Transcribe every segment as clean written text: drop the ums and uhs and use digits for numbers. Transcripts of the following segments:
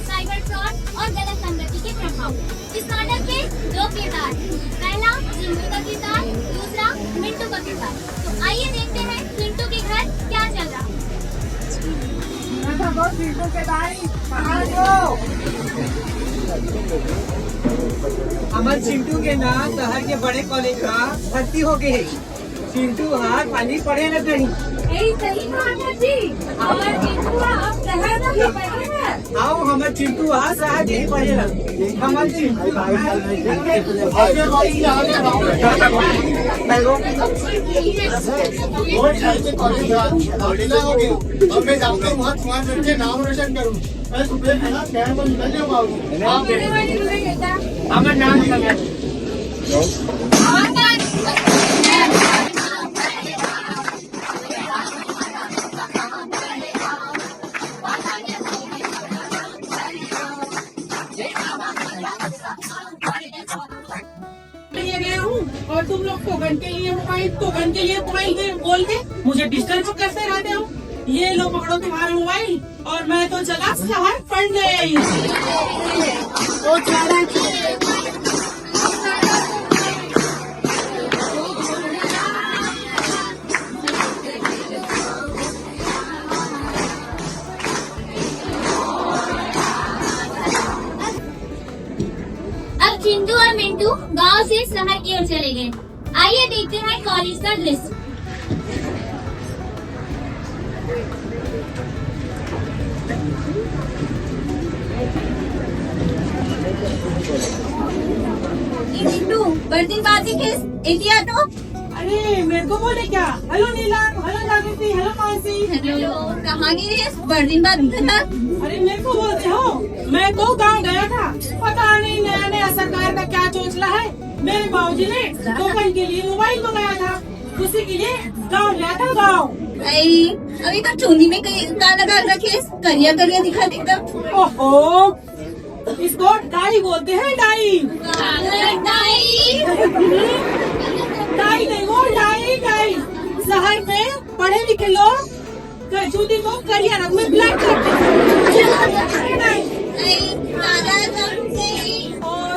Cyber fraud और गलत संगति के प्रभाव। इस नाटक के दो किरदार, पहला चिंटू का किरदार, दूसरा मिंटू का किरदार। तो आइए देखते हैं चिंटू के घर क्या चल रहा है। हमार चिंटू के ना शहर के बड़े कॉलेज का भर्ती हो गए है। चिंटू हार पानी पढ़े न कहीं। सही बात है जी। हमार चिंटू आप शहर में पढ़े हैं। आओ हमार चिंटू हार शहर नहीं पढ़े ना। हमार चिंटू अब मैं जाऊँगा वहाँ तुम्हारे लड़के नाम रोशन करूँ। मैं सुबह है ना शहर में निकल जाऊँगा। हमार नाम निकल गया। और तुम लोग तो घंटे लिए मोबाइल बोल के मुझे डिस्टर्ब करते रहते हो। ये लो पकड़ो तुम्हारा मोबाइल और मैं तो चला शहर पढ़ने। अब चिंटू और मिंटू गांव से शहर की ओर चले गए। आइए देखते हैं कॉलेज का दृश्य। मिंटू बर्तनबाजी किस एहतियात हो? अरे मेरे को बोले क्या? हेलो नीलम, हेलो जागृति, हेलो मानसी। हेलो, कहानी है बर्तनबाजी करना। अरे मेरे को बोलते हो? मैं तो गांव गया था, पता नहीं नया नया सरकार का क्या चोचला है। मेरे बाबूजी ने टोकन के लिए मोबाइल मंगाया था, उसी के लिए गांव गया था। गांव अभी तो चोली में काला लगा रखे, करिया करिया दिखा देता। ओहो, इसको डाई बोलते हैं। डाई नहीं वो डाई। शहर में पढ़े लिखे लोग चूड़ी को करिया रंग में ब्लैक करते हैं।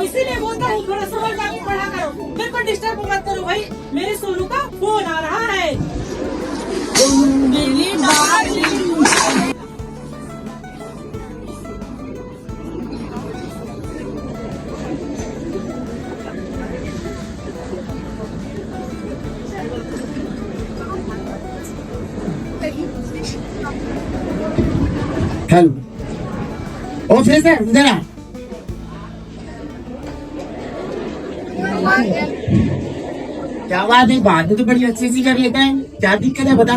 इसीलिए बोलता हूँ थोड़ा समझदार को पढ़ा करो। मेरे को डिस्टर्ब मत करो भाई, मेरे सोनू का फोन आ रहा है। हेलो ऑफिसर इधर आ। क्या बात है? बात तो बड़ी अच्छी सी कर लेता है, क्या दिक्कत है बता।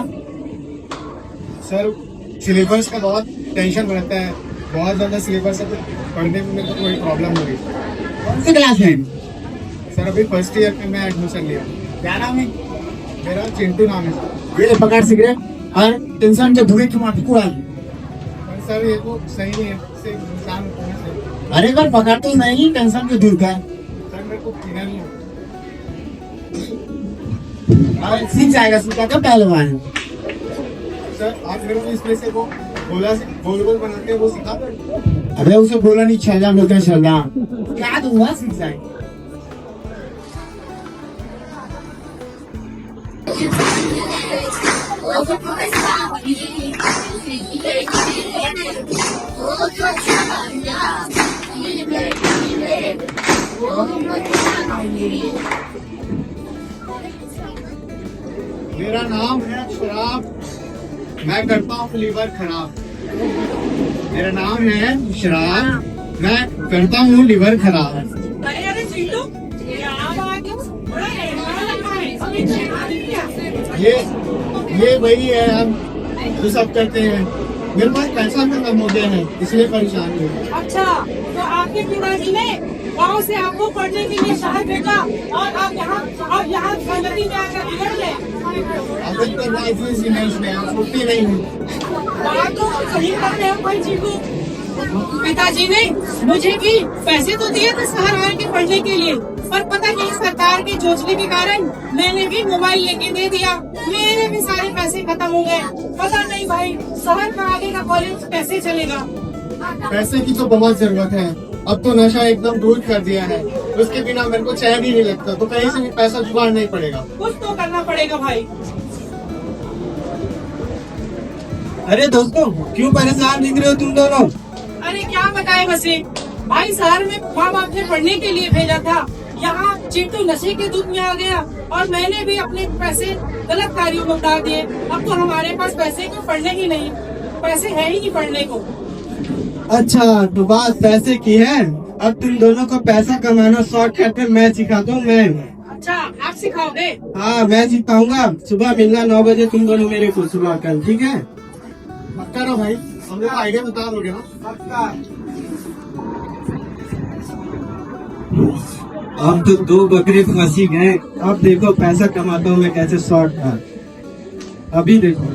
सर सिलेबस का बहुत टेंशन रहता है, बहुत ज़्यादा सिलेबस है, तो पढ़ने में मेरे को थोड़ी प्रॉब्लम हो रही है। कौन सी क्लास में? सर अभी फर्स्ट ईयर में मैं एडमिशन लिया। क्या नाम है? मेरा चिंटू नाम है सर। ये पकड़ सिगरेट और टेंशन के धुएं क्यों आती कुड़ा? पर सर ये तो सही नहीं है, इससे इंसान होने से। अरे बार पकड़ तो नहीं, टेंशन के धुएं का सर मेरे को पीना नहीं है। सीख जाएगा, सीखा तो पहलवान। सर आप मेरे को इसमें से वो गोल बनाते हैं वो सिखा दो। अरे उसे बोला नहीं, छल्ला बोलते हैं छल्ला। क्या दूंगा, सीख जाएगा। मेरा नाम है शराब, मैं करता हूँ लीवर खराब। मेरा नाम है शराब, मैं करता हूँ लीवर खराब। अरे चिंटू, ये वही है हम जो सब करते हैं। मेरे पास पैसा खत्म हो गया है, इसलिए परेशान हूँ। अच्छा, तो आपके पिताजी ने गाँव से आपको पढ़ने के लिए शहर भेजा और आप यहाँ संगति में आकर बिगड़ गए। अभी तो लाइफ इज इमेज में, छुट्टी नहीं हूँ। बात तो सही करते हैं भाई चिंटू। पिताजी ने मुझे भी पैसे तो दिए थे शहर आने के पढ़ने के लिए, पर पता नहीं सरकार के चोचले के कारण मैंने भी मोबाइल लेके दे दिया, मेरे भी सारे पैसे खत्म हो गए। पता नहीं भाई शहर का आगे का कॉलेज कैसे चलेगा। पैसे की तो बहुत जरूरत है, अब तो नशा एकदम दूर कर दिया है, उसके बिना मेरे को चैन ही नहीं लगता, तो कहीं से भी पैसा जुगाड़ नहीं पड़ेगा। कुछ तो करना पड़ेगा भाई। अरे दोस्तों, क्यों परेशान दिख रहे हो तुम दोनों? अरे क्या बताए वसीम भाई, शहर में माँ बाप ने पढ़ने के लिए भेजा था, यहाँ चिंटू नशे के दूध में आ गया और मैंने भी अपने पैसे गलत कार्यों में उड़ा दिए। अब तो हमारे पास पैसे को पढ़ने ही नहीं, पैसे है ही नहीं पढ़ने को। अच्छा, तो बात पैसे की है। अब तुम दोनों को पैसा कमाना शॉर्टकट में मैं सिखाता हूँ। मैं अच्छा आप सिखाओगे? हाँ, मैं सिखाऊंगा। सुबह मिलना 9 बजे तुम दोनों मेरे को, सुबह कल, ठीक है? पक्का ना भाई, हम लोग आइडिया बता दोगे ना? पक्का। अब तो 2 बकरे फंसी गए, अब देखो पैसा कमाता हूँ मैं कैसे शॉर्टकट। अभी देखो।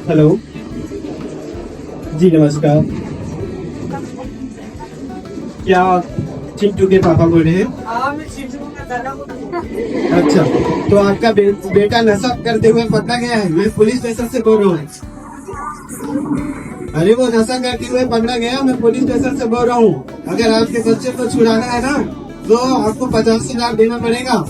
हेलो जी, नमस्कार। क्या चिंटू के पापा बोल रहे हैं? अच्छा, तो आपका बेटा नशा करते हुए पकड़ा गया है, मैं पुलिस स्टेशन से बोल रहा हूँ। अरे वो नशा करते हुए पकड़ा गया, मैं पुलिस स्टेशन से बोल रहा हूँ। अगर आपके बच्चे को छुड़ाना है ना, तो आपको 50,000 देना पड़ेगा।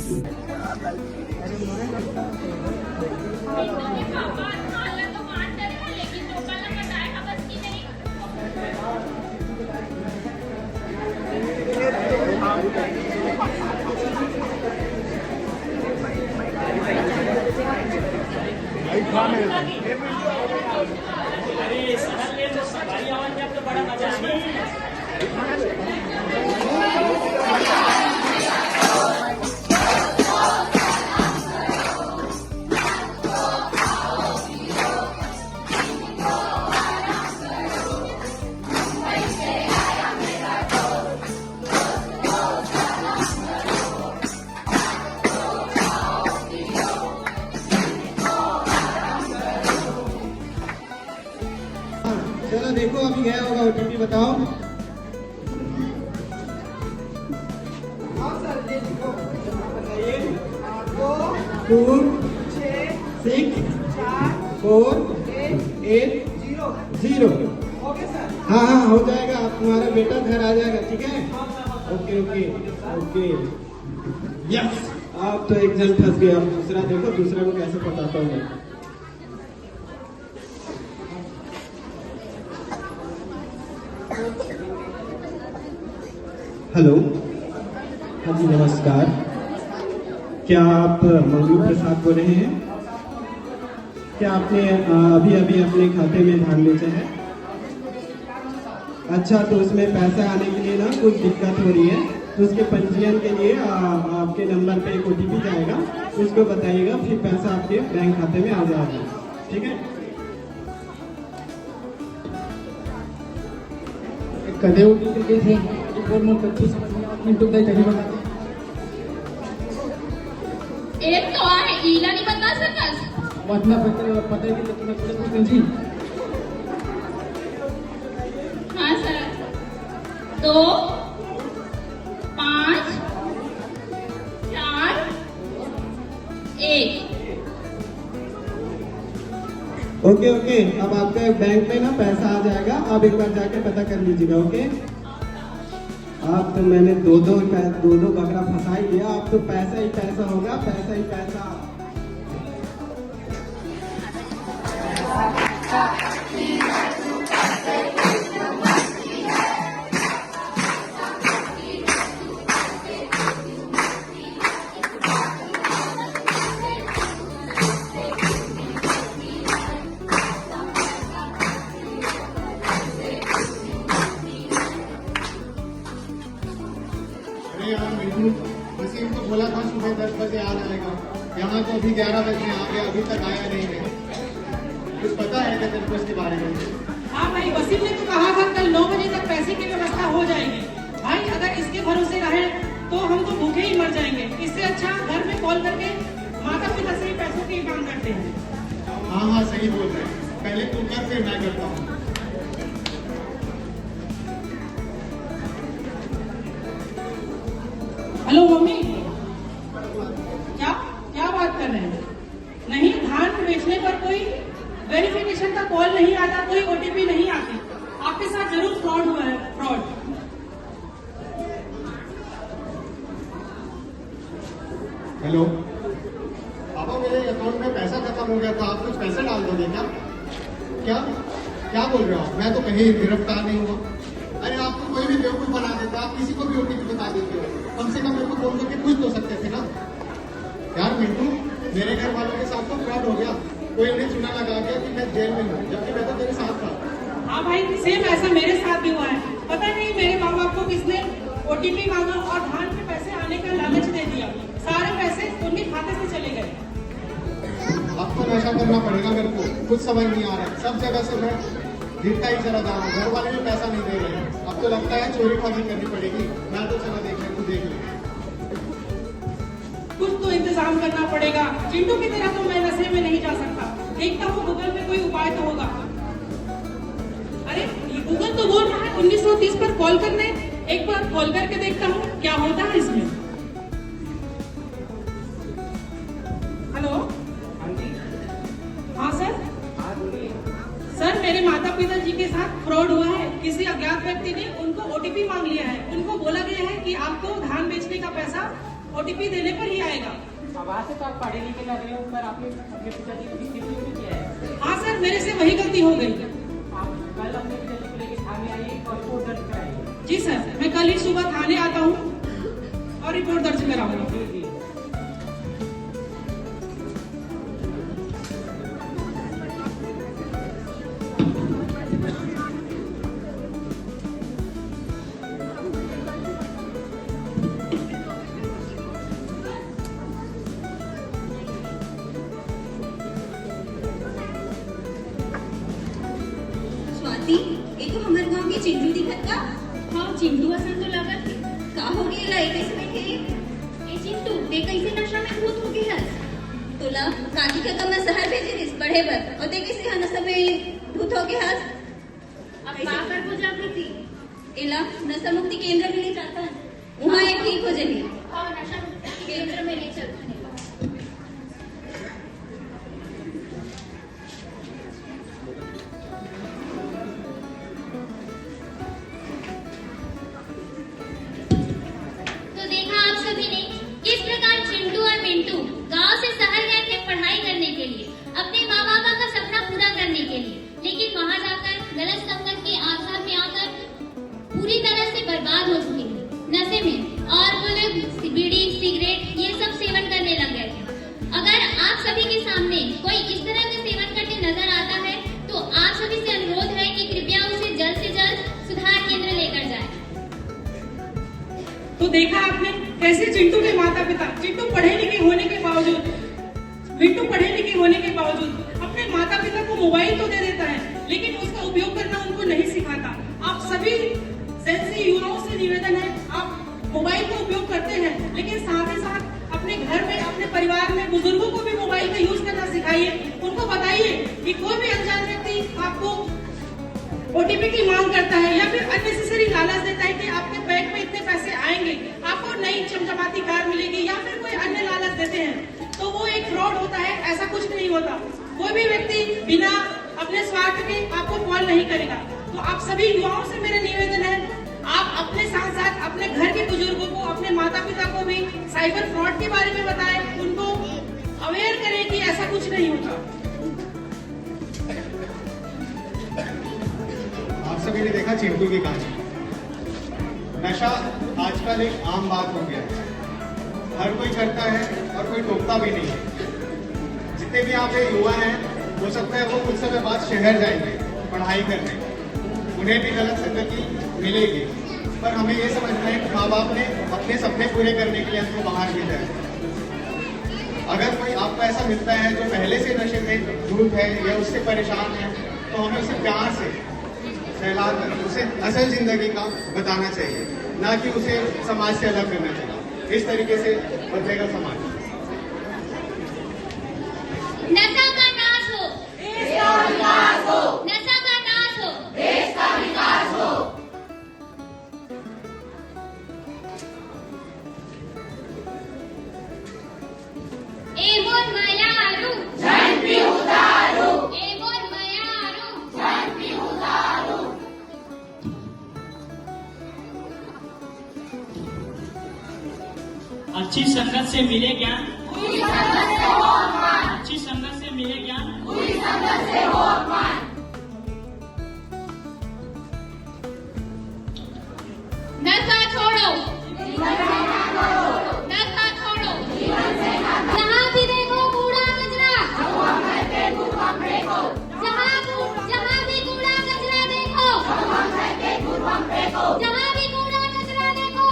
चलो देखो, अभी गया होगा OTP, बताओ। बताइए। 2 6 4 8 0। हाँ हाँ, हो जाएगा, आप तुम्हारा बेटा घर आ जाएगा, ठीक है? Okay okay okay, yes. आप तो एक जन फंस गया, दूसरा देखो, दूसरा को कैसे पटाता हूँ मैं। हेलो, हाँ जी नमस्कार। क्या आप मंगलू प्रसाद बोल रहे हैं? क्या आपने अभी अभी अपने खाते में धान बेचा है? अच्छा, तो उसमें पैसा आने के लिए ना कुछ दिक्कत हो रही है, तो उसके पंजीयन के लिए आपके नंबर पे एक OTP जाएगा, उसको बताइएगा, फिर पैसा आपके बैंक खाते में आ जाएगा, ठीक है? कधे OTP थे 25 मिनटों तक कधी बघा एक तो आहे ईला नहीं बता सकस वाटना पता है कि तुम्हें थोड़े कुछ जी। हाँ सर, 2 5 4 1। ओके ओके, अब आपके बैंक में ना पैसा आ जाएगा, आप एक बार जाके पता कर लीजिएगा, ओके? आप तो मैंने दो दो बकरा फंसा ही लिया, अब तो पैसा ही पैसा होगा, पैसा ही पैसा। वसीम को बोला था सुबह 10 बजे आ जाएगा, यहाँ तो अभी 11 बजे आ गया, अभी तक आया नहीं है। कुछ पता है क्या तेरे को इसके बारे में? हाँ भाई, वसीम ने तो कहा था कल 9 बजे तक पैसे की व्यवस्था हो जाएगी। भाई अगर इसके भरोसे रहे तो हम तो भूखे ही मर जाएंगे। इससे अच्छा घर में कॉल करके माता पिता से ही पैसों के काम करते हैं। हाँ हाँ सही बोल रहे हैं, पहले तू कर फिर मैं करता हूँ। हेलो मम्मी, क्या क्या बात कर रहे हैं? नहीं, धान बेचने पर कोई वेरिफिकेशन का कॉल नहीं आता, कोई ओटीपी नहीं आती। आपके साथ जरूर फ्रॉड हुआ है, फ्रॉड। हेलो पापा, मेरे अकाउंट में पैसा खत्म हो गया था, आप कुछ पैसे डाल दोगे क्या? क्या क्या बोल रहे हो आप? मैं तो कहीं गिरफ्तार नहीं हुआ। अरे आप तो कोई भी बेवकूफ बना देते, आप किसी को भी ओटीपी बता देते हो। कम से कम मेरे को फोन करके पूछ तो सकते थे ना। यार मिंटू, मेरे घर वालों के साथ तो फ्रॉड हो गया, कोई उन्हें चुना लगा गया कि मैं जेल में हूँ, जबकि मैं तो तेरे साथ था। हाँ भाई, सेम ऐसा मेरे साथ भी हुआ है। पता नहीं मेरे माँ बाप को किसने ओटीपी मांगा और धान के पैसे आने का लालच दे दिया, सारे पैसे उनके खाते से चले गए। अब तो नशा करना पड़ेगा मेरे को, कुछ समझ नहीं आ रहा है। सब जगह से मैं गिरता ही चला जा रहा हूँ, घर वाले भी पैसा नहीं दे रहे हैं। अब तो लगता है चोरी खानी करनी पड़ेगी। मैं तो चला देख ले, तू देख ले। कुछ तो इंतजाम करना पड़ेगा। चिंटू की तरह तो मैं नशे में नहीं जा सकता। देखता हूँ गूगल में कोई उपाय तो होगा। अरे ये गूगल तो बोल रहा है 1930 पर कॉल करने, एक बार कॉल करके देखता हूँ क्या होता है इसमें। हेलो, हाँ सर। सर, मेरे माता पिता जी के साथ फ्रॉड हुआ है। किसी अज्ञात व्यक्ति ने उनको ओटीपी मांग लिया है। उनको बोला गया है कि आपको धान बेचने का पैसा ओटीपी देने पर ही आएगा। आवाज से तो आप पढ़े लिखे लग रहे हो, पर आपने अपने पिताजी को किसी नहीं किया है। हाँ सर, मेरे से वही गलती हो गई। आप कल अपने पिताजी को लेकर थाने आइए और रिपोर्ट दर्ज कराइए। जी सर, मैं कल ही सुबह थाने आता हूँ और रिपोर्ट दर्ज कराऊंगा। जी जी। स्वाति, ये तो हमारे गांव की चिंटू दिखत का। हाँ, चिंटू असन तो लगत है। का हो गया ला कैसे बैठे? ए चिंटू, ते कैसे नशा में भूत हो गया है? तोला काकी का मैं शहर भेजे दिस पढ़े बर और ते कैसे हा नशा में भूत हो गया हस? अब का कर को जागृति? इला नशा मुक्ति केंद्र में ले जाता है, वहाँ एक ठीक हो जाएगी। और नशा केंद्र में ले चलते हैं। तो देखा आप सभी ने किस प्रकार चिंटू और मिंटू गांव से शहर गए थे पढ़ाई करने के लिए, अपने माँ बाप का सपना पूरा करने के लिए, लेकिन वहां जाकर गलत संगत के आसपास में आकर पूरी तरह से बर्बाद हो चुके थे नशे में, और वो लोग बीड़ी सिगरेट ये सब सेवन करने लग गए थे। अगर आप सभी के सामने कोई इस तरह का सेवन करते नजर आता है तो आप सभी से अनुरोध है कि कृपया उसे जल्द से जल्द सुधार केंद्र लेकर जाए। तो देखा आपने कैसे चिंटू के माता पिता, चिंटू पढ़े लिखे होने के बावजूद, मिंटू पढ़े लिखे होने के बावजूद अपने माता पिता को मोबाइल तो दे देता है, लेकिन उसका उपयोग करना उनको नहीं सिखाता। आप सभी सेंसी युवाओं से निवेदन है, आप मोबाइल का उपयोग करते हैं, लेकिन साथ ही साथ अपने घर में, अपने परिवार में बुजुर्गों को भी मोबाइल का यूज करना सिखाइए। उनको बताइए कि कोई भी अनजान व्यक्ति आपको ओटीपी की मांग करता है या फिर अननेसेसरी लालच देता है कि आपके बैंक में इतने पैसे आएंगे, आपको नई चमचमाती कार मिलेगी, या फिर कोई अन्य लालच देते हैं, तो वो एक फ्रॉड होता है। ऐसा कुछ नहीं होता। कोई भी व्यक्ति बिना अपने स्वार्थ के आपको कॉल नहीं करेगा। तो आप सभी युवाओं से मेरा निवेदन है, आप अपने साथ साथ अपने घर के बुजुर्गों को, अपने माता पिता को भी साइबर फ्रॉड के बारे में बताएं, उनको अवेयर करें कि ऐसा कुछ नहीं होता। आप सभी ने देखा चिंटू की कहानी। नशा आजकल एक आम बात हो गया है, हर कोई करता है और कोई टोकता भी नहीं है। जितने भी यहाँ पे युवा हैं, हो सकता है वो कुछ समय बाद शहर जाएंगे पढ़ाई करने, उन्हें भी गलत संगति मिलेगी, पर हमें ये समझना है कि माँ बाप ने अपने सपने पूरे करने के लिए हमको बाहर भेजा है। अगर कोई आपको ऐसा मिलता है जो पहले से नशे में धूत है या उससे परेशान है, तो हमें उसे प्यार से सहलाकर उसे असल जिंदगी का बताना चाहिए, ना कि उसे समाज से अलग करना चाहिए। इस तरीके से बदलेगा समाज। नशा का नाश हो। अच्छी संगत से मिले ज्ञान, अच्छी संगत से मिले ज्ञान, नशा छोड़ो, नशा छोड़ो, जहाँ भी देखो कूड़ा कचरा, जहाँ भी कूड़ा कचरा देखो, जहाँ भी कूड़ा कचरा देखो,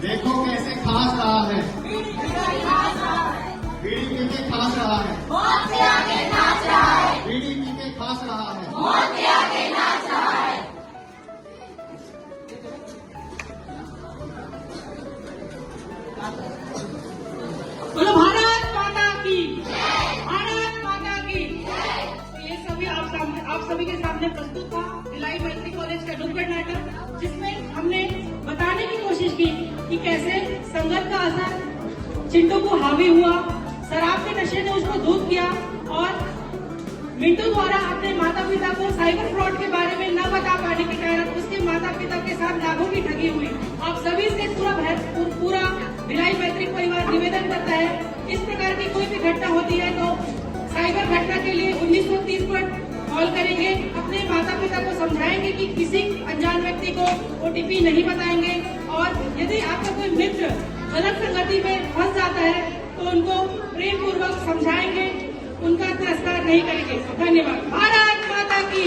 देखो कैसे खास रहा है, बीड़ी पी के खास रहा है, बीड़ी पी के खास रहा है। बोलो भारत माता की, भारत माता की। तो ये सभी आप सभी के सामने प्रस्तुत था भिलाई मैत्री कॉलेज का नुक्कड़ नाटक, जिसमें हमने बताने की कोशिश की कि कैसे संगत का असर चिंटू को हावी हुआ, शराब के नशे ने उसको धूत किया और मिंटू द्वारा अपने माता पिता को साइबर फ्रॉड के बारे में न बता पाने के कारण उसके माता पिता के साथ लाखों की ठगी हुई। आप सभी से पूरा भिलाई मैत्री परिवार निवेदन करता है, इस प्रकार की कोई भी घटना होती है तो साइबर घटना के लिए 1930 पर कॉल करेंगे, अपने माता पिता को समझाएंगे कि किसी अनजान व्यक्ति को OTP नहीं बताएंगे, और यदि आपका कोई मित्र गलत संगति में फंस जाता है तो उनको प्रेम पूर्वक समझाएंगे, उनका तिरस्कार नहीं करेंगे। धन्यवाद। भारत माता की।